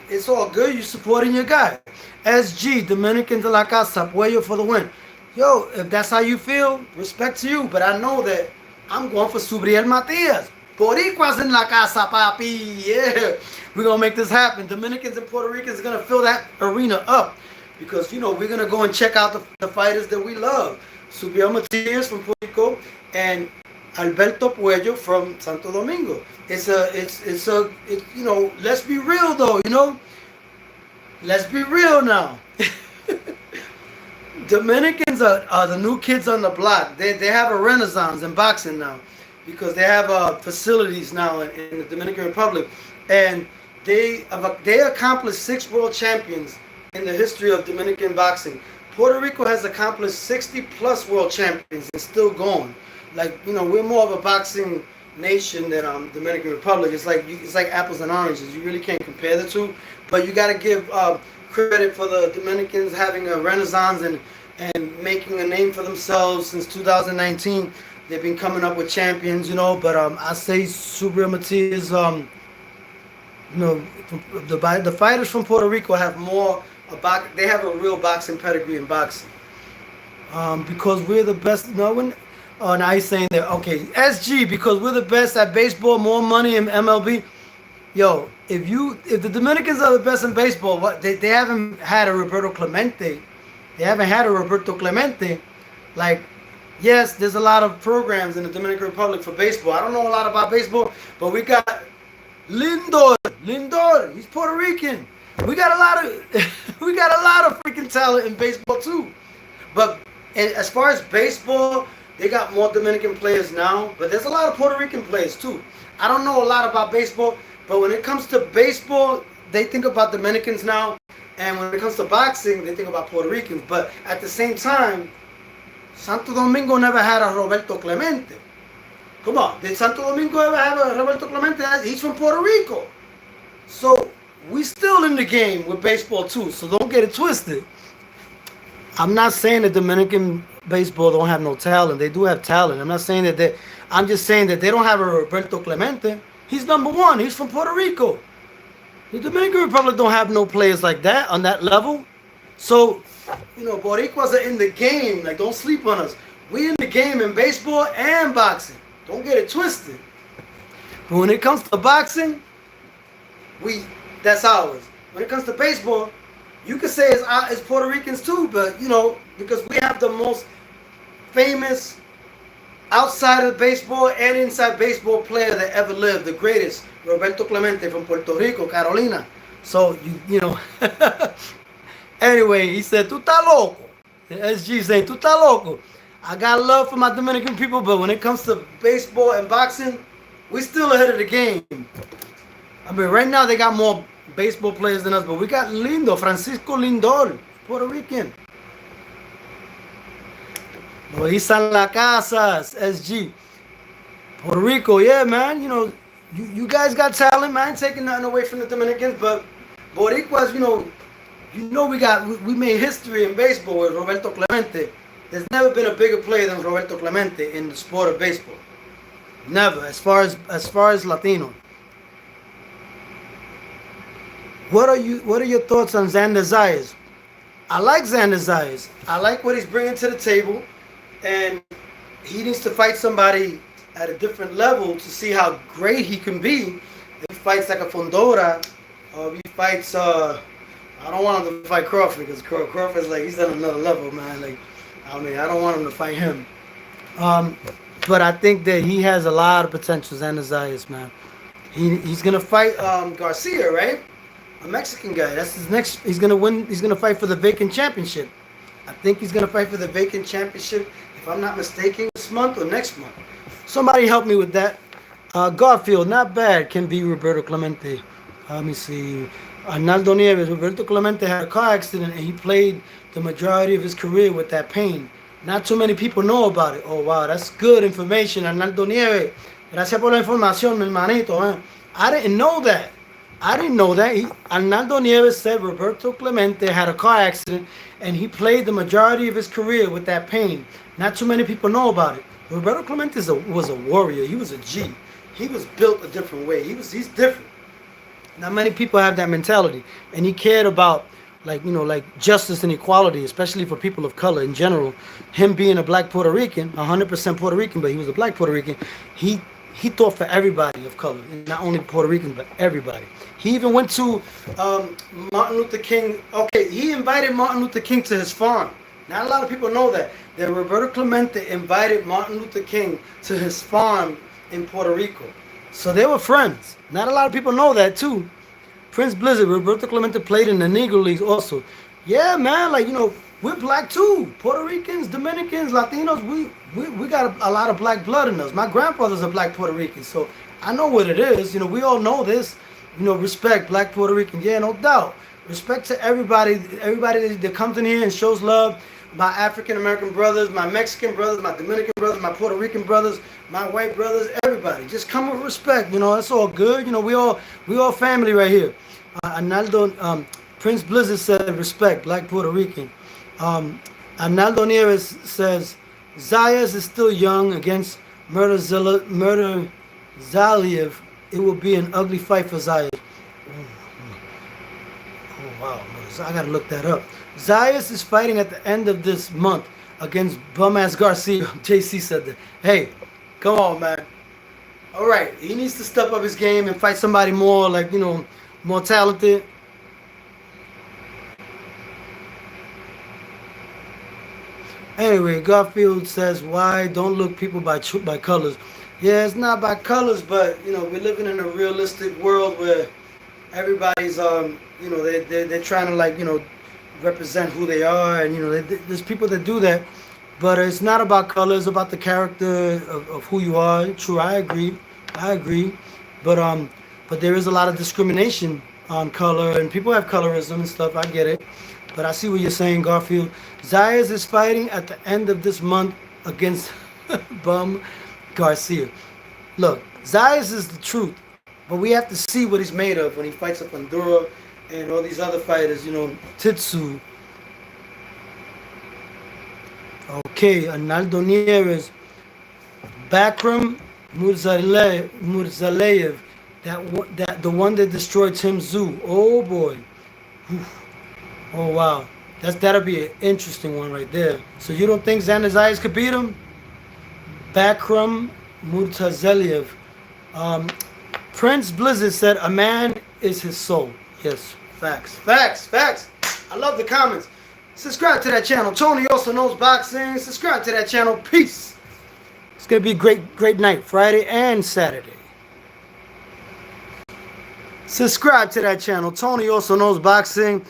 It's all good. You supporting your guy. SG, Dominicans in La Casa, apoyo for the win. Yo, if that's how you feel, respect to you. But I know that I'm going for Subriel Matias. Boricuas in La Casa, papi. Yeah. We're going to make this happen. Dominicans and Puerto Ricans are going to fill that arena up. Because, we're going to go and check out the fighters that we love. Subriel Matias from Puerto Rico and Alberto Puello from Santo Domingo. It's let's be real though, Let's be real now. Dominicans are the new kids on the block. They have a renaissance in boxing now. because they have facilities now in the Dominican Republic, and they accomplished 6 world champions in the history of Dominican boxing. Puerto Rico has accomplished 60 plus world champions and still going. Like, you know, we're more of a boxing nation than Dominican Republic. It's like apples and oranges. You really can't compare the two. But you got to give credit for the Dominicans having a renaissance and making a name for themselves since 2019. They've been coming up with champions, you know. But I say Subriel is, you know, the fighters from Puerto Rico have more. They have a real boxing pedigree in boxing, because we're the best. No one. Oh, now he's saying that. Okay, SG, because we're the best at baseball, more money in MLB. Yo, if the Dominicans are the best in baseball, they haven't had a Roberto Clemente. They haven't had a Roberto Clemente. Like, yes, there's a lot of programs in the Dominican Republic for baseball. I don't know a lot about baseball, but we got Lindor. He's Puerto Rican. We got a lot of freaking talent in baseball too. But as far as baseball, they got more Dominican players now, but there's a lot of Puerto Rican players too. I don't know a lot about baseball, but when it comes to baseball, they think about Dominicans now, and when it comes to boxing, they think about Puerto Ricans. But at the same time, Santo Domingo never had a Roberto Clemente. Come on, did Santo Domingo ever have a Roberto Clemente? He's from Puerto Rico. So we still in the game with baseball too, so don't get it twisted. I'm not saying that Dominican baseball don't have no talent. They do have talent. I'm not saying that I'm just saying that they don't have a Roberto Clemente. He's number one. He's from Puerto Rico. The Dominican Republic don't have no players like that on that level. So, you know, Boricuas are in the game. Like, don't sleep on us. We in the game in baseball and boxing. Don't get it twisted. But when it comes to boxing, that's ours. When it comes to baseball, you could say it's Puerto Ricans too, but, you know, because we have the most famous outside of baseball and inside baseball player that ever lived, the greatest, Roberto Clemente from Puerto Rico, Carolina. So, you know. Anyway, he said, "Tú estás loco." The SG saying, "Tú estás loco." I got love for my Dominican people, but when it comes to baseball and boxing, we still ahead of the game. I mean, right now they got more baseball players than us, but we got Francisco Lindor, Puerto Rican. Loisa La Casas, SG. Puerto Rico, yeah, man. You know, you guys got talent, man. Taking nothing away from the Dominicans, but Boricuas, you know we made history in baseball with Roberto Clemente. There's never been a bigger player than Roberto Clemente in the sport of baseball. Never, as far as Latino. What are your thoughts on Xander Zayas? I like Xander Zayas. I like what he's bringing to the table, and he needs to fight somebody at a different level to see how great he can be. If he fights like a Fondora, or if he fights, I don't want him to fight Crawford, because Crawford's like, he's on another level, man. Like, I mean, I don't want him to fight him. But I think that he has a lot of potential, Xander Zayas, man. He's gonna fight Garcia, right? A Mexican guy. That's his next. He's gonna win. He's gonna fight for the vacant championship. I think he's gonna fight for the vacant championship, if I'm not mistaken, this month or next month. Somebody help me with that. Garfield, not bad. Can be Roberto Clemente. Let me see. Arnaldo Nieves. Roberto Clemente had a car accident, and he played the majority of his career with that pain. Not too many people know about it. Oh, wow, that's good information, Arnaldo Nieves. Gracias por la información, mi hermanito. I didn't know that. Arnaldo Nieves said Roberto Clemente had a car accident, and he played the majority of his career with that pain. Not too many people know about it. Roberto Clemente was a warrior. He was a G. He was built a different way. He's different. Not many people have that mentality, and he cared about like justice and equality, especially for people of color in general. Him being a black Puerto Rican, 100% Puerto Rican, but he was a black Puerto Rican. He thought for everybody of color, and not only Puerto Ricans, but everybody. He even went to Martin Luther King. Okay, he invited Martin Luther King to his farm. Not a lot of people know that Roberto Clemente invited Martin Luther King to his farm in Puerto Rico. So they were friends. Not a lot of people know that too. Prince Blizzard, Roberto Clemente played in the Negro Leagues also. Yeah, man, we're black too. Puerto Ricans, Dominicans, Latinos, we got a lot of black blood in us. My grandfather's a black Puerto Rican, so I know what it is. You know, we all know this. You know, respect, black Puerto Rican. Yeah, no doubt. Respect to everybody that comes in here and shows love. My African American brothers, my Mexican brothers, my Dominican brothers, my Puerto Rican brothers, my white brothers, everybody. Just come with respect. You know, that's all good. You know, we all family right here. Arnaldo, Prince Blizzard said respect, black Puerto Rican. Arnaldo Nieves says Zayas is still young against Murder Zaliev. It will be an ugly fight for Zayas. Oh wow, I gotta look that up. Zayas is fighting at the end of this month against bum-ass Garcia. JC said that. Hey, come on, man. All right, he needs to step up his game and fight somebody more, like, you know, more talented. Anyway, Garfield says, why don't look people by colors? Yeah, it's not by colors, but, you know, we're living in a realistic world where everybody's, you know, they're trying to, like, you know, represent who they are, and, you know, there's people that do that, but it's not about color, it's about the character of who you are. True, I agree, but there is a lot of discrimination on color, and people have colorism and stuff. I get it, but I see what you're saying, Garfield. Zayas is fighting at the end of this month against bum Garcia. Look, Zayas is the truth, but we have to see what he's made of when he fights up Honduras and all these other fighters, you know, Titsu. Okay, Arnaldo Nieves, Bakram Murzaleyev, that the one that destroyed Tim Tszyu. Oh boy. Oh wow. That'll be an interesting one right there. So you don't think Xander Zayas could beat him? Bakram Murzaleyev. Prince Blizzard said, a man is his soul. Yes, facts. I love the comments. Subscribe to that channel. Tony also knows boxing. Subscribe to that channel. Peace. It's going to be a great night, Friday and Saturday. Subscribe to that channel. Tony also knows boxing.